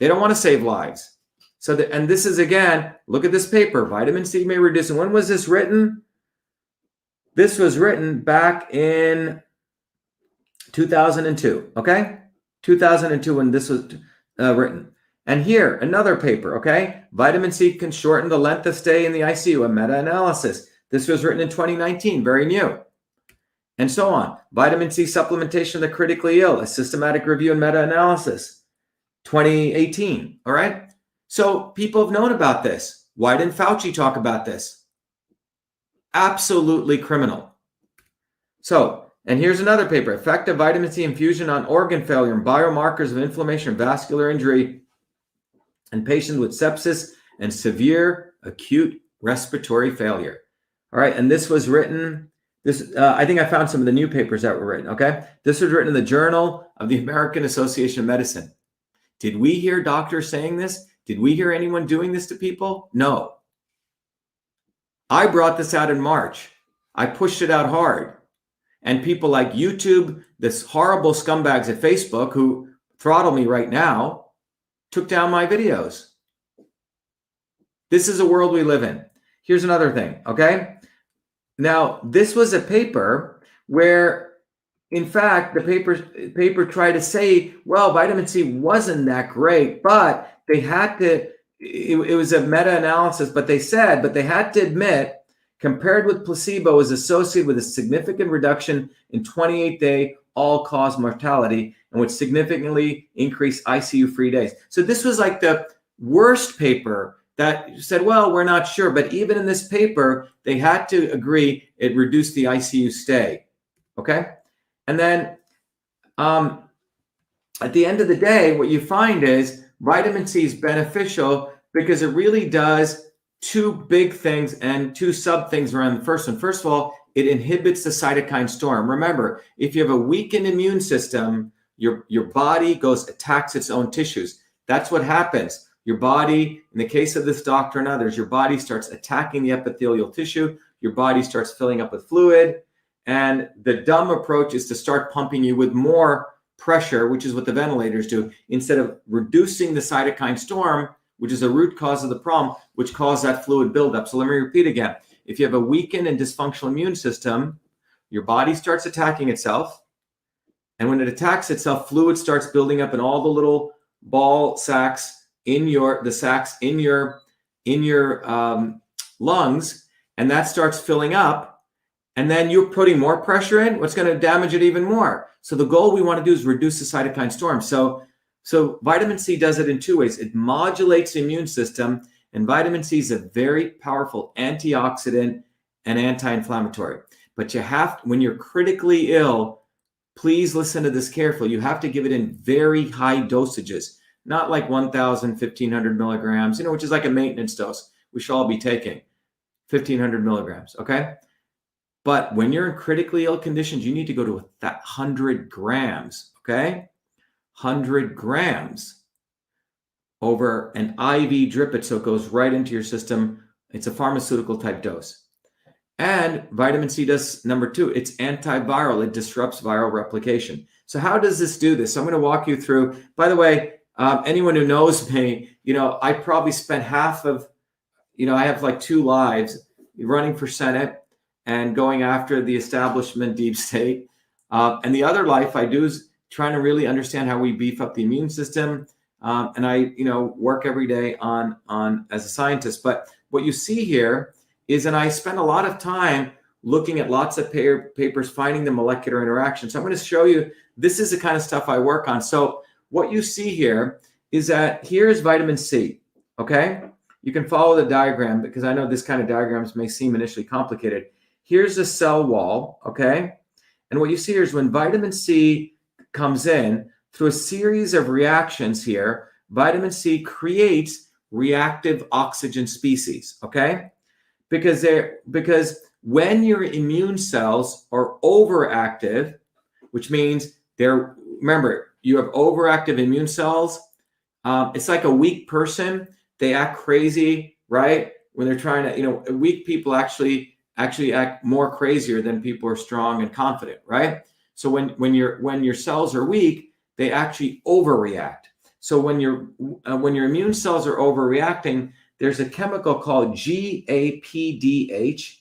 They don't want to save lives. So, and this is, again, look at this paper, vitamin C may reduce. And when was this written? This was written back in 2002, okay? 2002 when this was written. And here, another paper, okay? Vitamin C can shorten the length of stay in the ICU, a meta-analysis. This was written in 2019, very new. And so on. Vitamin C supplementation of the critically ill, a systematic review and meta-analysis, 2018, all right? So people have known about this. Why didn't Fauci talk about this? Absolutely criminal. So, and here's another paper, effect of vitamin C infusion on organ failure and biomarkers of inflammation and vascular injury in patients with sepsis and severe acute respiratory failure. All right, and this was written, I think I found some of the new papers that were written, okay? This was written in the Journal of the American Association of Medicine. Did we hear doctors saying this? Did we hear anyone doing this to people? No. I brought this out in March. I pushed it out hard. And people like YouTube, this horrible scumbags at Facebook who throttle me right now, took down my videos. This is a world we live in. Here's another thing, okay? Now, this was a paper where, in fact, the paper tried to say, well, vitamin C wasn't that great, but they had to, it was a meta-analysis, but they had to admit, compared with placebo, is associated with a significant reduction in 28-day all-cause mortality and would significantly increase ICU-free days. So this was like the worst paper that said, well, we're not sure. But even in this paper, they had to agree it reduced the ICU stay, okay? And then at the end of the day, what you find is vitamin C is beneficial because it really does two big things and two sub things around the first one. First of all, it inhibits the cytokine storm. Remember, if you have a weakened immune system, your body attacks its own tissues. That's what happens. Your body, in the case of this doctor and others, your body starts attacking the epithelial tissue. Your body starts filling up with fluid. And the dumb approach is to start pumping you with more pressure, which is what the ventilators do, instead of reducing the cytokine storm, which is a root cause of the problem, which caused that fluid buildup. So let me repeat again. If you have a weakened and dysfunctional immune system, your body starts attacking itself. And when it attacks itself, fluid starts building up in all the little ball sacs in your lungs, and that starts filling up. And then you're putting more pressure in, what's going to damage it even more. So the goal we want to do is reduce the cytokine storm. So vitamin C does it in two ways. It modulates the immune system, and vitamin C is a very powerful antioxidant and anti-inflammatory. But you have, when you're critically ill, please listen to this carefully. You have to give it in very high dosages, not like 1,000, 1,500 milligrams, which is like a maintenance dose we should all be taking, 1,500 milligrams, okay? But when you're in critically ill conditions, you need to go to 100 grams, okay? 100 grams over an IV drip it so it goes right into your system. It's a pharmaceutical type dose. And vitamin C does number two, it's antiviral. It disrupts viral replication. So how does this do this? So I'm going to walk you through. By the way, anyone who knows me, I probably spent half of, I have like 2 lives running for Senate and going after the establishment deep state. And the other life I do is trying to really understand how we beef up the immune system. And I, work every day on as a scientist. But what you see here is, and I spend a lot of time looking at lots of papers, finding the molecular interaction. So I'm going to show you, this is the kind of stuff I work on. So what you see here is that here's vitamin C, okay? You can follow the diagram because I know this kind of diagrams may seem initially complicated. Here's the cell wall, okay? And what you see here is when vitamin C comes in, through a series of reactions here, vitamin C creates reactive oxygen species, okay? Because when your immune cells are overactive, which means remember, you have overactive immune cells. It's like a weak person. They act crazy, right? When they're trying to, weak people actually act more crazier than people who are strong and confident, right? So when your cells are weak, they actually overreact. So when your immune cells are overreacting, there's a chemical called GAPDH,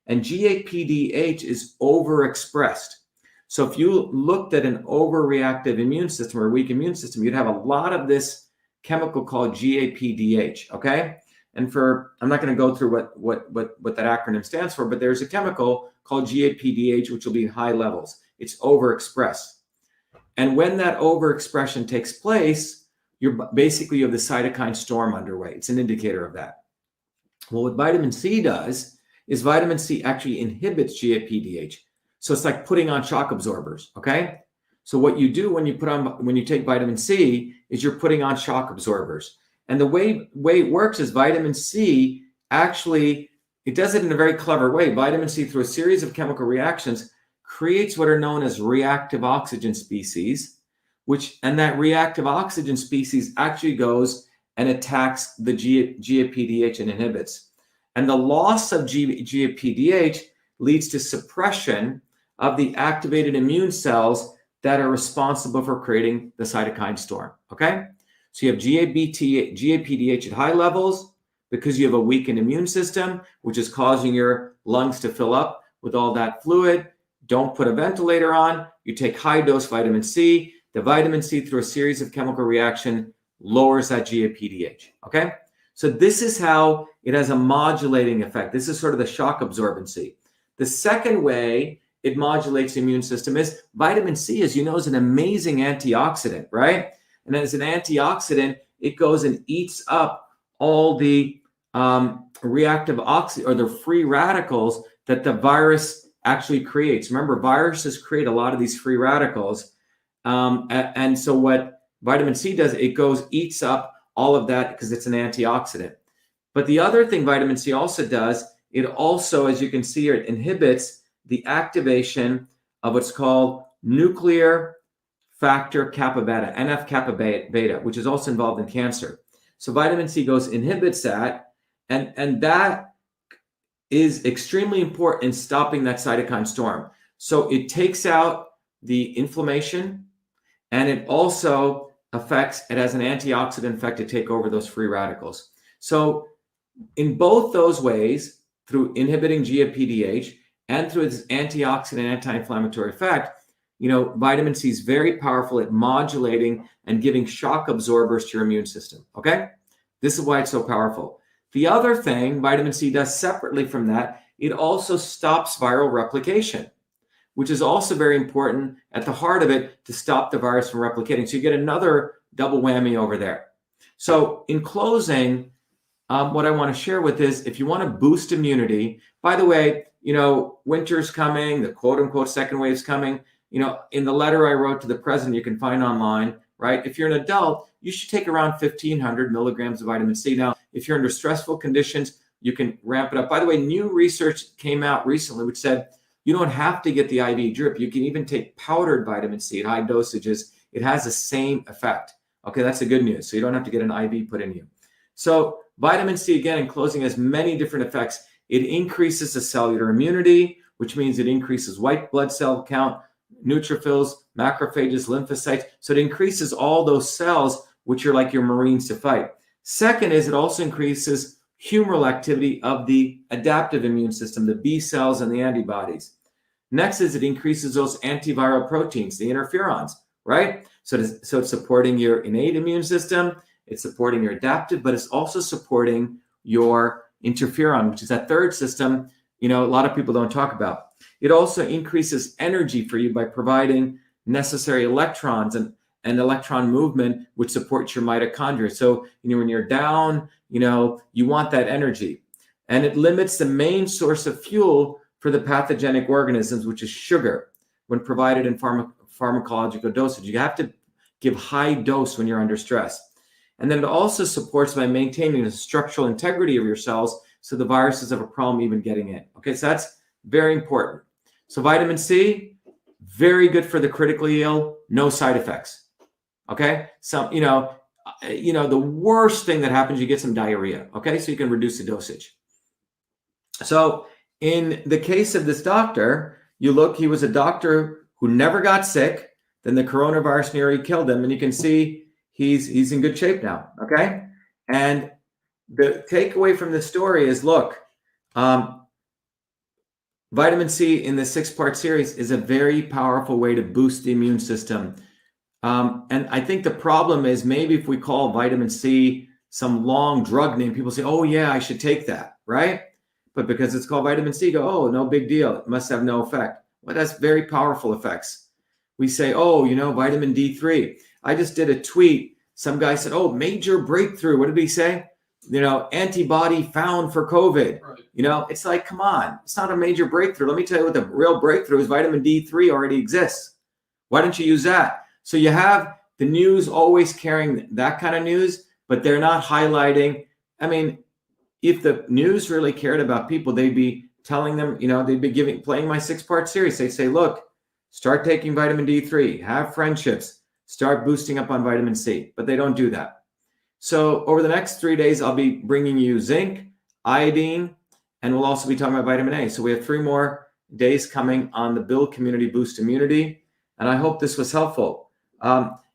and GAPDH is overexpressed. So if you looked at an overreactive immune system or weak immune system, you'd have a lot of this chemical called GAPDH, okay? And I'm not going to go through what that acronym stands for, but there's a chemical called GAPDH, which will be in high levels. It's overexpressed. And when that overexpression takes place, you have the cytokine storm underway. It's an indicator of that. Well, what vitamin C does is vitamin C actually inhibits GAPDH. So it's like putting on shock absorbers, okay? So what you do when you take vitamin C is you're putting on shock absorbers. And the way it works is vitamin C actually, it does it in a very clever way. Vitamin C, through a series of chemical reactions, creates what are known as reactive oxygen species, and that reactive oxygen species actually goes and attacks the GAPDH and inhibits. And the loss of GAPDH leads to suppression of the activated immune cells that are responsible for creating the cytokine storm, okay? So you have GAPDH at high levels because you have a weakened immune system, which is causing your lungs to fill up with all that fluid. Don't put a ventilator on. You take high dose vitamin C. The vitamin C, through a series of chemical reaction, lowers that GAPDH, okay? So this is how it has a modulating effect. This is sort of the shock absorbency. The second way it modulates the immune system is vitamin C, as you know, is an amazing antioxidant, right? And as an antioxidant, it goes and eats up all the reactive or the free radicals that the virus actually creates. Remember, viruses create a lot of these free radicals. And so what vitamin C does, it eats up all of that because it's an antioxidant. But the other thing vitamin C also does, it also, as you can see here, it inhibits the activation of what's called nuclear factor kappa beta, NF kappa beta, which is also involved in cancer. So vitamin C inhibits that, and that is extremely important in stopping that cytokine storm. So it takes out the inflammation, and it also it has an antioxidant effect to take over those free radicals. So in both those ways, through inhibiting GAPDH and through its antioxidant anti-inflammatory effect, vitamin C is very powerful at modulating and giving shock absorbers to your immune system, okay? This is why it's so powerful. The other thing vitamin C does separately from that, it also stops viral replication, which is also very important at the heart of it to stop the virus from replicating. So you get another double whammy over there. So in closing, what I want to share with is, if you want to boost immunity, by the way, winter's coming, the quote unquote second wave's coming. In the letter I wrote to the president, you can find online, right? If you're an adult, you should take around 1,500 milligrams of vitamin C. Now, if you're under stressful conditions, you can ramp it up. By the way, new research came out recently which said you don't have to get the IV drip. You can even take powdered vitamin C at high dosages. It has the same effect. Okay, that's the good news. So you don't have to get an IV put in you. So vitamin C, again, in closing, has many different effects. It increases the cellular immunity, which means it increases white blood cell count, neutrophils, macrophages, lymphocytes. So it increases all those cells, which are like your Marines to fight. Second is it also increases humoral activity of the adaptive immune system, the B cells and the antibodies. Next is it increases those antiviral proteins, the interferons, right? So it's supporting your innate immune system, it's supporting your adaptive, but it's also supporting your interferon, which is that third system, a lot of people don't talk about. It also increases energy for you by providing necessary electrons and electron movement, which supports your mitochondria. So, when you're down, you want that energy. And it limits the main source of fuel for the pathogenic organisms, which is sugar, when provided in pharmacological dosage. You have to give high dose when you're under stress. And then it also supports by maintaining the structural integrity of your cells so the viruses have a problem even getting in. Okay, so that's very important. So vitamin C, very good for the critically ill, no side effects. Okay, the worst thing that happens, you get some diarrhea. Okay, so you can reduce the dosage. So in the case of this doctor, he was a doctor who never got sick. Then the coronavirus nearly killed him, and you can see he's in good shape now. Okay, and the takeaway from the story is, look, vitamin C in the 6-part series is a very powerful way to boost the immune system. And I think the problem is, maybe if we call vitamin C some long drug name, people say, oh yeah, I should take that, right? But because it's called vitamin C, go, oh, no big deal. It must have no effect. Well, that's very powerful effects. We say, oh, vitamin D3. I just did a tweet. Some guy said, oh, major breakthrough. What did he say? Antibody found for COVID. Right. It's like, come on, it's not a major breakthrough. Let me tell you what the real breakthrough is. Vitamin D3 already exists. Why don't you use that? So you have the news always carrying that kind of news, but they're not highlighting. I mean, if the news really cared about people, they'd be telling them, they'd be playing my 6-part series. They say, look, start taking vitamin D3, have friendships, start boosting up on vitamin C, but they don't do that. So over the next 3 days, I'll be bringing you zinc, iodine, and we'll also be talking about vitamin A. So we have 3 more days coming on the Build Community Boost Immunity, and I hope this was helpful.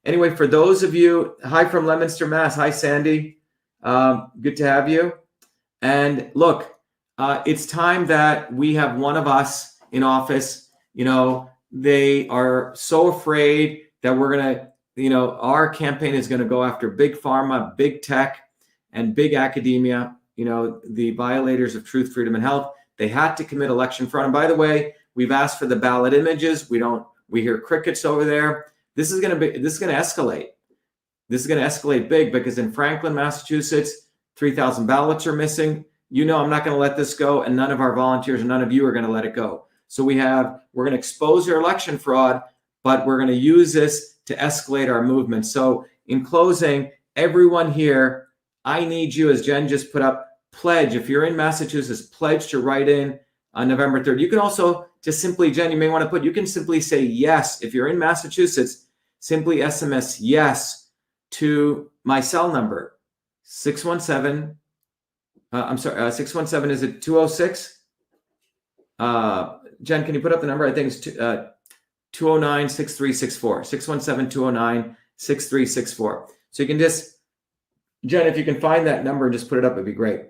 Anyway, for those of you, hi from Leominster, Mass. Hi, Sandy. Good to have you. And look, it's time that we have one of us in office. They are so afraid that we're going to, our campaign is going to go after big pharma, big tech, and big academia, the violators of truth, freedom, and health. They had to commit election fraud. And by the way, we've asked for the ballot images. We hear crickets over there. This is going to escalate. This is going to escalate big, because in Franklin, Massachusetts, 3,000 ballots are missing. I'm not going to let this go, and none of our volunteers and none of you are going to let it go. So we're going to expose your election fraud, but we're going to use this to escalate our movement. So in closing, everyone here, I need you, as Jen just put up, pledge. If you're in Massachusetts, pledge to write in on November 3rd. You can also just simply, Jen, you can simply say yes. If you're in Massachusetts, simply SMS yes to my cell number, 617. I'm sorry, 617, is it 206? Jen, can you put up the number? I think it's 209-6364, 617-209-6364. So you can just, Jen, if you can find that number and just put it up, it'd be great.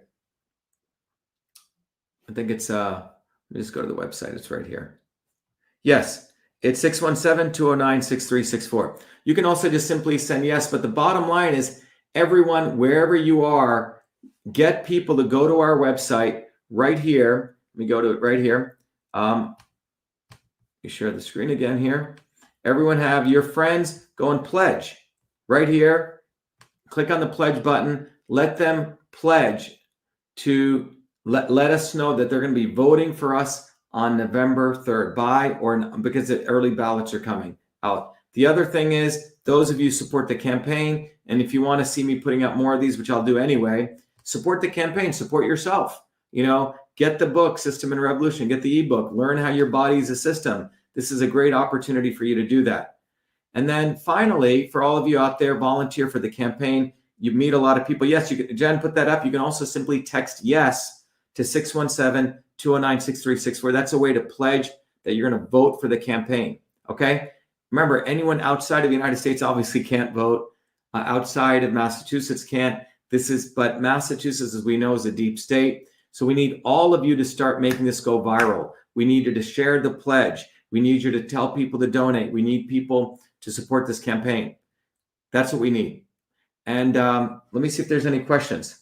I think it's, let me just go to the website. It's right here. Yes, it's 617-209-6364. You can also just simply send yes, but the bottom line is everyone, wherever you are, get people to go to our website right here. Let me go to it right here. You share the screen again here. Everyone have your friends go and pledge right here. Click on the pledge button. Let them pledge to let us know that they're going to be voting for us on November 3rd because the early ballots are coming out. The other thing is, those of you support the campaign, and if you want to see me putting up more of these, which I'll do anyway, support the campaign, support yourself. Get the book, System and Revolution, get the ebook, learn how your body is a system. This is a great opportunity for you to do that. And then finally, for all of you out there, volunteer for the campaign. You meet a lot of people. Yes, you can, Jen, put that up. You can also simply text yes to 617-209-6364. That's a way to pledge that you're going to vote for the campaign. Okay. Remember, anyone outside of the United States obviously can't vote. Outside of Massachusetts can't. But Massachusetts, as we know, is a deep state. So we need all of you to start making this go viral. We need you to share the pledge. We need you to tell people to donate. We need people to support this campaign. That's what we need. And let me see if there's any questions.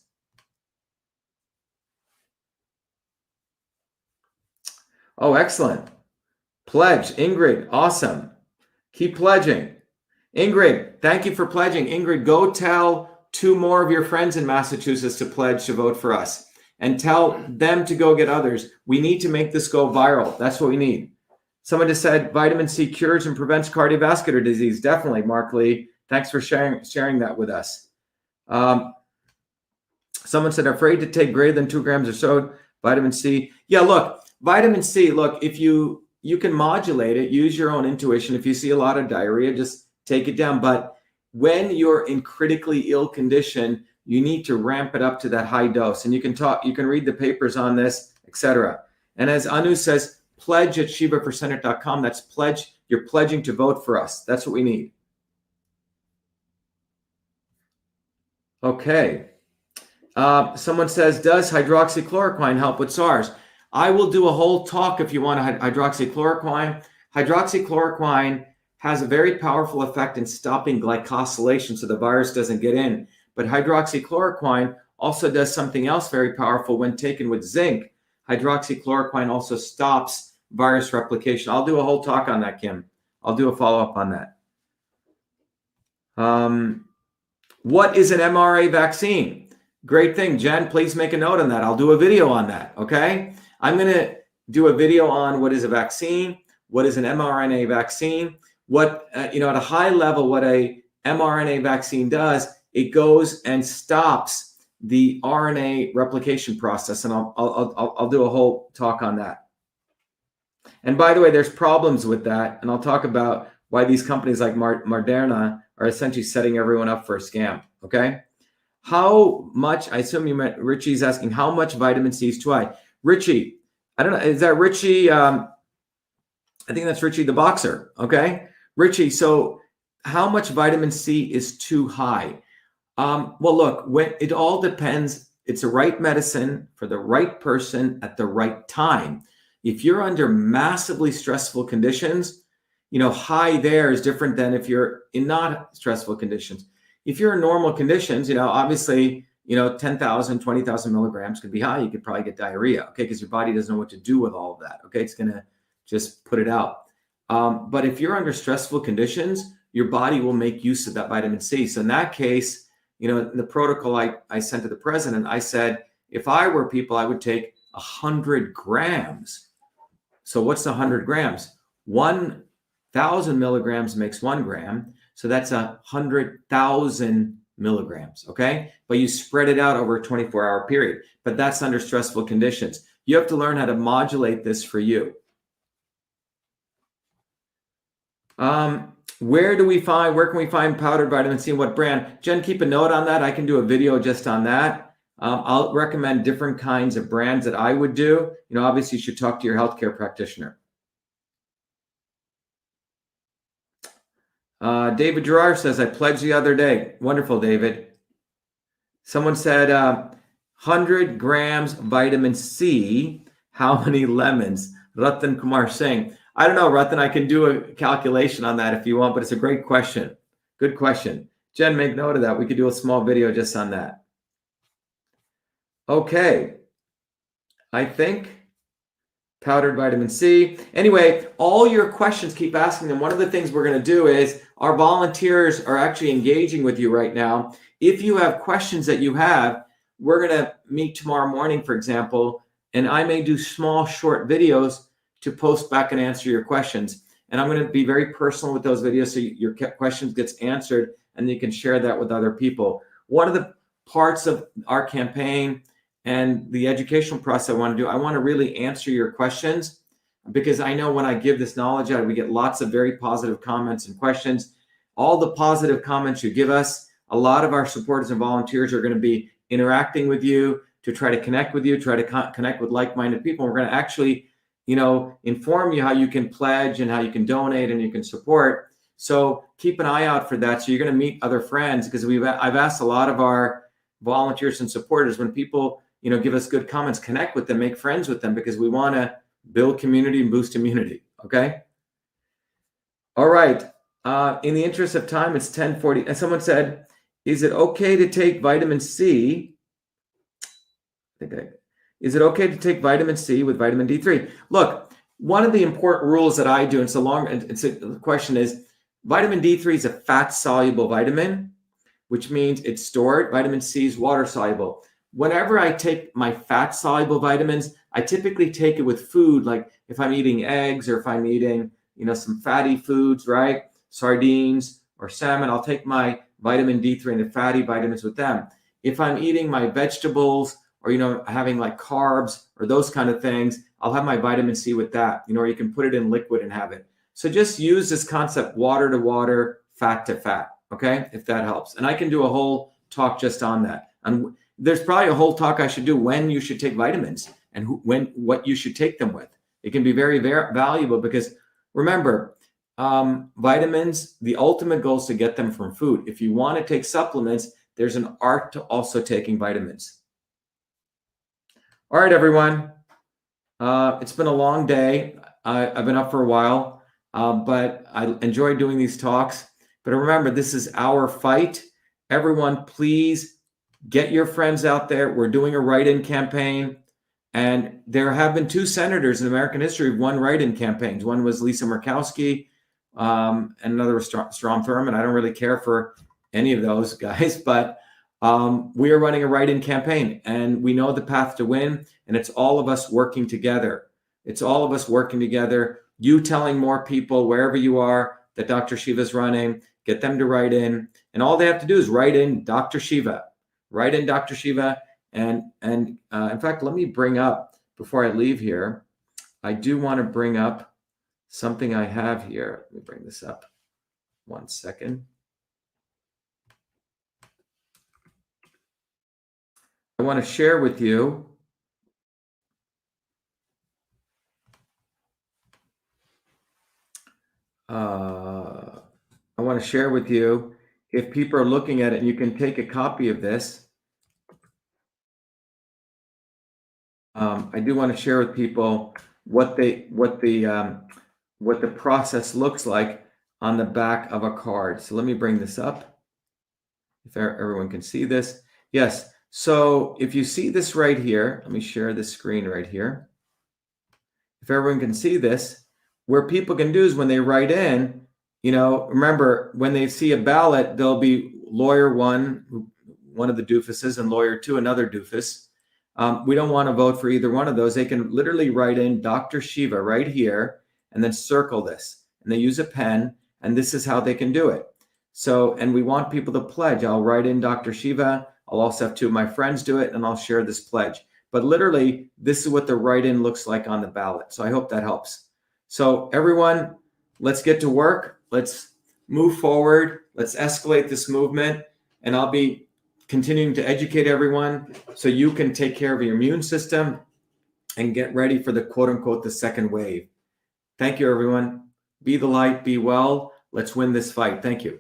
Oh, excellent. Pledge, Ingrid, awesome. Keep pledging. Ingrid, thank you for pledging. Ingrid, go tell 2 more of your friends in Massachusetts to pledge to vote for us. And tell them to go get others. We need to make this go viral. That's what we need. Someone just said vitamin C cures and prevents cardiovascular disease. Definitely, Mark Lee. Thanks for sharing that with us. Someone said, afraid to take greater than 2 grams or so vitamin C. Yeah, look, vitamin C, if you can modulate it, use your own intuition. If you see a lot of diarrhea, just take it down. But when you're in critically ill condition, you need to ramp it up to that high dose. And you can read the papers on this, etc. And as Anu says, pledge at shivaforsenate.com. That's pledge. You're pledging to vote for us. That's what we need. Okay. Someone says, does hydroxychloroquine help with SARS? I will do a whole talk if you want hydroxychloroquine. Hydroxychloroquine has a very powerful effect in stopping glycosylation so the virus doesn't get in. But hydroxychloroquine also does something else very powerful when taken with zinc. Hydroxychloroquine also stops virus replication. I'll do a whole talk on that, Kim. I'll do a follow-up on that. What is an mRNA vaccine? Great thing, Jen. Please make a note on that. I'll do a video on that, okay? I'm going to do a video on what is a vaccine, what is an mRNA vaccine, what, at a high level, what a mRNA vaccine does. It goes and stops the RNA replication process, and I'll do a whole talk on that. And by the way, there's problems with that, and I'll talk about why these companies like Moderna are essentially setting everyone up for a scam. Okay, how much? I assume you meant Richie's asking how much vitamin C is too high. Richie, I don't know. Is that Richie? I think that's Richie the boxer. Okay, Richie. So how much vitamin C is too high? Well, look, it all depends. It's the right medicine for the right person at the right time. If you're under massively stressful conditions, high there is different than if you're in not stressful conditions. If you're in normal conditions, obviously, 10,000, 20,000 milligrams could be high. You could probably get diarrhea, okay, because your body doesn't know what to do with all of that, okay? It's going to just put it out. But if you're under stressful conditions, your body will make use of that vitamin C. So in that case, the protocol I sent to the president, I said, if I were people, I would take 100 grams. So what's 100 grams? 1,000 milligrams makes 1 gram. So that's 100,000 milligrams, okay? But you spread it out over a 24-hour period. But that's under stressful conditions. You have to learn how to modulate this for you. where can we find powdered vitamin C and what brand? Jen, keep a note on that. I can do a video just on that. I'll recommend different kinds of brands that I would do. Obviously you should talk to your healthcare practitioner. David Gerard says, I pledged the other day. Wonderful, David. Someone said 100 grams vitamin C. How many lemons? Ratan Kumar Singh. I don't know, Ratan. I can do a calculation on that if you want, but it's a great question. Good question. Jen, make note of that. We could do a small video just on that. Okay. I think powdered vitamin C. Anyway, all your questions, keep asking them. One of the things we're going to do is our volunteers are actually engaging with you right now. If you have questions that you have, we're going to meet tomorrow morning, for example, and I may do small, short videos to post back and answer your questions. And I'm going to be very personal with those videos so your questions gets answered and you can share that with other people. One of the parts of our campaign and the educational process I want to do, I want to really answer your questions, because I know when I give this knowledge out, we get lots of very positive comments and questions. All the positive comments you give us, a lot of our supporters and volunteers are going to be interacting with you to try to connect with you, try to connect with like-minded people. We're going to actually, inform you how you can pledge and how you can donate and you can support. So keep an eye out for that. So you're going to meet other friends, because I've asked a lot of our volunteers and supporters, when people give us good comments, connect with them, make friends with them, because we want to build community and boost immunity. Okay. All right. In the interest of time, it's 10:40. And someone said, is it okay to take vitamin C? Is it okay to take vitamin C with vitamin D3? Look, one of the important rules that I do, and the question is, vitamin D3 is a fat-soluble vitamin, which means it's stored. Vitamin C is water-soluble. Whenever I take my fat-soluble vitamins, I typically take it with food, like if I'm eating eggs or if I'm eating, some fatty foods, right? Sardines or salmon, I'll take my vitamin D3 and the fatty vitamins with them. If I'm eating my vegetables or, having like carbs or those kind of things, I'll have my vitamin C with that, or you can put it in liquid and have it. So just use this concept, water to water, fat to fat, okay? If that helps. And I can do a whole talk just on that. And there's probably a whole talk I should do when you should take vitamins and what you should take them with. It can be very, very valuable, because remember, vitamins, the ultimate goal is to get them from food. If you want to take supplements, there's an art to also taking vitamins. All right, everyone. It's been a long day. I've been up for a while, but I enjoy doing these talks. But remember, this is our fight. Everyone, please get your friends out there. We're doing a write-in campaign. And there have been 2 senators in American history who've won write-in campaigns. One was Lisa Murkowski, and another was Strom Thurmond. I don't really care for any of those guys, but we are running a write-in campaign, and we know the path to win, and it's all of us working together. It's all of us working together. You telling more people wherever you are that Dr. Shiva is running, get them to write in, and all they have to do is write in Dr. Shiva. Write in Dr. Shiva, and in fact, let me bring up, before I leave here, I do want to bring up something I have here. Let me bring this up. One second. I want to share with you if people are looking at it, and you can take a copy of this. I do want to share with people what the process looks like on the back of a card. So let me bring this up, if everyone can see this. Yes. So if you see this right here, let me share the screen right here. If everyone can see this, where people can do is when they write in, remember, when they see a ballot, there'll be lawyer 1, one of the doofuses, and lawyer 2, another doofus. We don't want to vote for either one of those. They can literally write in Dr. Shiva right here and then circle this. And they use a pen, and this is how they can do it. So, and we want people to pledge. I'll write in Dr. Shiva. I'll also have 2 of my friends do it, and I'll share this pledge. But literally, this is what the write-in looks like on the ballot. So I hope that helps. So everyone, let's get to work. Let's move forward. Let's escalate this movement. And I'll be continuing to educate everyone so you can take care of your immune system and get ready for the quote unquote the second wave. Thank you, everyone. Be the light, be well. Let's win this fight. Thank you.